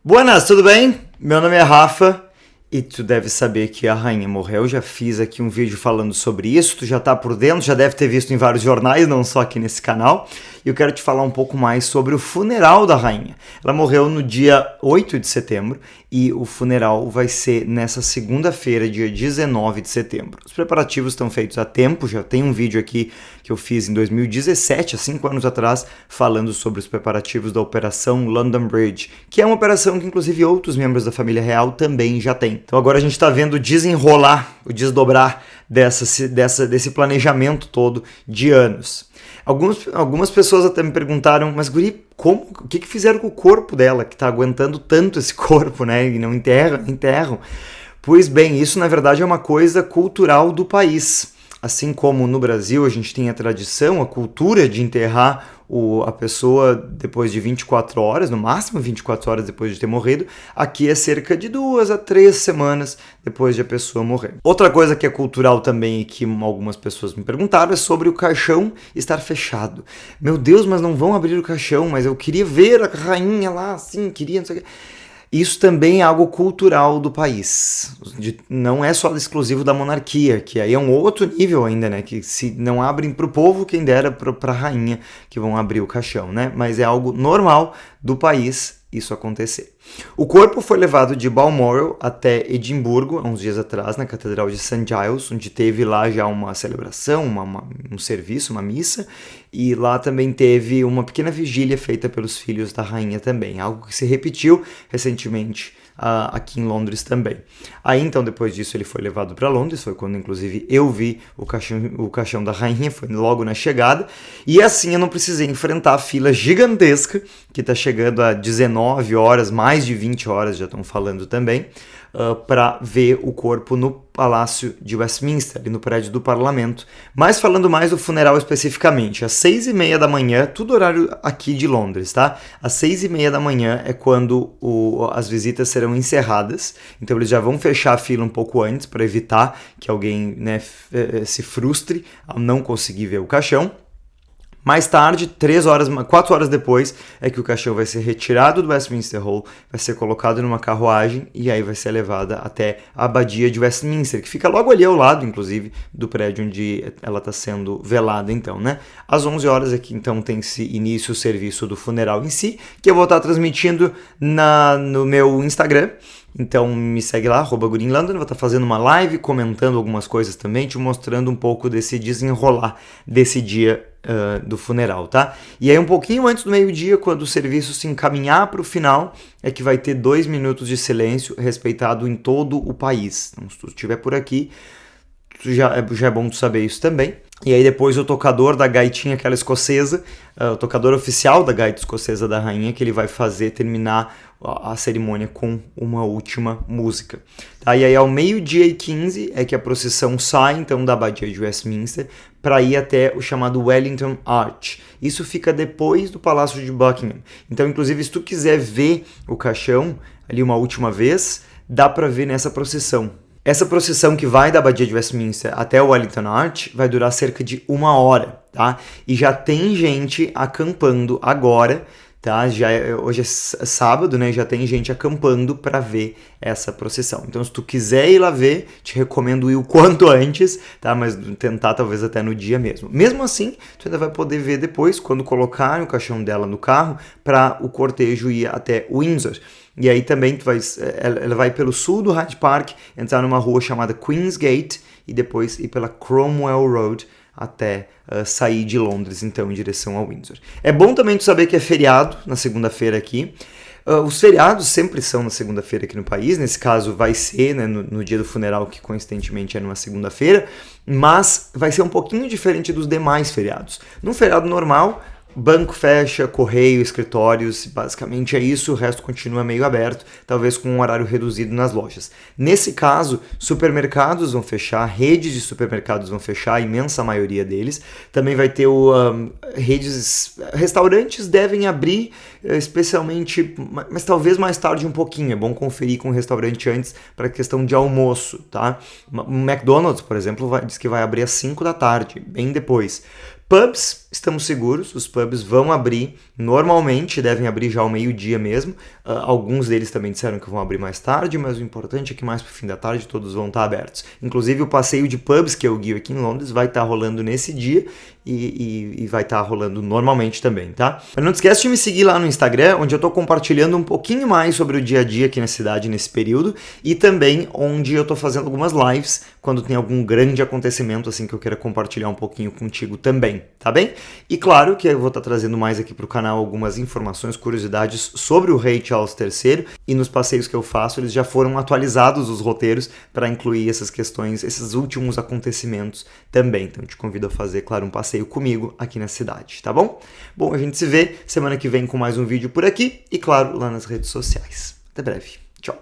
Buenas, tudo bem? Meu nome é Rafa e tu deve saber que a rainha morreu. Já fiz aqui um vídeo falando sobre isso, tu já tá por dentro, já deve ter visto em vários jornais, não só aqui nesse canal. E eu quero te falar um pouco mais sobre o funeral da rainha. Ela morreu no dia 8 de setembro e o funeral vai ser nessa segunda-feira, dia 19 de setembro. Os preparativos estão feitos há tempo, já tem um vídeo aqui que eu fiz em 2017, há 5 anos atrás, falando sobre os preparativos da Operação London Bridge, que é uma operação que inclusive outros membros da família real também já têm. Então agora a gente está vendo o desenrolar, o desdobrar desse planejamento todo de anos. Algumas pessoas até me perguntaram, mas guri, como? O que fizeram com o corpo dela, que está aguentando tanto esse corpo, né? E não enterram? Pois bem, isso na verdade é uma coisa cultural do país. Assim como no Brasil a gente tem a tradição, a cultura de enterrar a pessoa depois de 24 horas, no máximo 24 horas depois de ter morrido, aqui é cerca de 2 a 3 semanas depois de a pessoa morrer. Outra coisa que é cultural também e que algumas pessoas me perguntaram é sobre o caixão estar fechado. Meu Deus, mas não vão abrir o caixão, mas eu queria ver a rainha lá, assim, queria, não sei o que. Isso também é algo cultural do país, não é só exclusivo da monarquia, que aí é um outro nível ainda, né, que se não abrem para o povo, quem dera para a rainha que vão abrir o caixão, né, mas é algo normal do país isso acontecer. O corpo foi levado de Balmoral até Edimburgo, há uns dias atrás, na Catedral de St. Giles, onde teve lá já uma celebração, um serviço, uma missa, e lá também teve uma pequena vigília feita pelos filhos da rainha também, algo que se repetiu recentemente aqui em Londres também. Aí então, depois disso, ele foi levado para Londres, foi quando inclusive eu vi o caixão da rainha, foi logo na chegada, e assim eu não precisei enfrentar a fila gigantesca, que está chegando a 19 horas, mais de 20 horas já estão falando também, para ver o corpo no Palácio de Westminster, ali no prédio do Parlamento. Mas falando mais do funeral especificamente, às 6h30 da manhã, tudo horário aqui de Londres, tá? Às 6h30 da manhã é quando as visitas serão encerradas, então eles já vão fechar a fila um pouco antes para evitar que alguém, né, se frustre ao não conseguir ver o caixão. Mais tarde, 4 horas depois, é que o caixão vai ser retirado do Westminster Hall, vai ser colocado numa carruagem e aí vai ser levada até a Abadia de Westminster, que fica logo ali ao lado, inclusive, do prédio onde ela está sendo velada, então, né? Às 11 horas é que, então, tem-se início o serviço do funeral em si, que eu vou estar transmitindo no meu Instagram. Então me segue lá, @gurinlondon, vou estar fazendo uma live, comentando algumas coisas também, te mostrando um pouco desse desenrolar desse dia do funeral, tá? E aí um pouquinho antes do meio-dia, quando o serviço se encaminhar para o final, é que vai ter 2 minutos de silêncio respeitado em todo o país. Então se tu estiver por aqui, já é bom tu saber isso também. E aí depois o tocador da gaitinha, aquela escocesa, o tocador oficial da gaita escocesa da rainha, que ele vai terminar a cerimônia com uma última música. Tá? E aí ao 12h15 é que a procissão sai então da Abadia de Westminster para ir até o chamado Wellington Arch. Isso fica depois do Palácio de Buckingham. Então, inclusive, se tu quiser ver o caixão ali uma última vez, dá para ver nessa procissão. Essa procissão que vai da Abadia de Westminster até o Wellington Arch vai durar cerca de 1 hora, tá? E já tem gente acampando agora, tá? Hoje é sábado, né? Já tem gente acampando para ver essa procissão. Então, se tu quiser ir lá ver, te recomendo ir o quanto antes, tá? Mas tentar talvez até no dia mesmo. Mesmo assim, tu ainda vai poder ver depois, quando colocar o caixão dela no carro, para o cortejo ir até Windsor. E aí também ela vai pelo sul do Hyde Park, entrar numa rua chamada Queen's Gate e depois ir pela Cromwell Road até sair de Londres, então, em direção a Windsor. É bom também tu saber que é feriado na segunda-feira aqui. Os feriados sempre são na segunda-feira aqui no país, nesse caso vai ser, né, no dia do funeral, que coincidentemente é numa segunda-feira, mas vai ser um pouquinho diferente dos demais feriados. Num feriado normal, banco fecha, correio, escritórios, basicamente é isso, o resto continua meio aberto, talvez com um horário reduzido nas lojas. Nesse caso, supermercados vão fechar, redes de supermercados vão fechar, a imensa maioria deles. Também vai ter restaurantes devem abrir, especialmente, mas talvez mais tarde um pouquinho, é bom conferir com o restaurante antes para questão de almoço, tá? O McDonald's, por exemplo, diz que vai abrir às 5 da tarde, bem depois. Pubs estamos seguros, os pubs vão abrir, normalmente devem abrir já ao meio-dia mesmo, alguns deles também disseram que vão abrir mais tarde, mas o importante é que mais pro fim da tarde todos vão estar abertos. Inclusive o passeio de pubs que eu guio aqui em Londres vai estar rolando nesse dia e vai estar rolando normalmente também, tá? Mas não esquece de me seguir lá no Instagram, onde eu tô compartilhando um pouquinho mais sobre o dia a dia aqui na cidade nesse período e também onde eu tô fazendo algumas lives quando tem algum grande acontecimento assim que eu queira compartilhar um pouquinho contigo também, tá bem? E claro que eu vou estar trazendo mais aqui pro canal algumas informações, curiosidades sobre o rei Charles III e nos passeios que eu faço eles já foram atualizados os roteiros para incluir essas questões, esses últimos acontecimentos também. Então eu te convido a fazer, claro, um passeio comigo aqui na cidade, tá bom? Bom, a gente se vê semana que vem com mais um vídeo por aqui e, claro, lá nas redes sociais. Até breve. Tchau.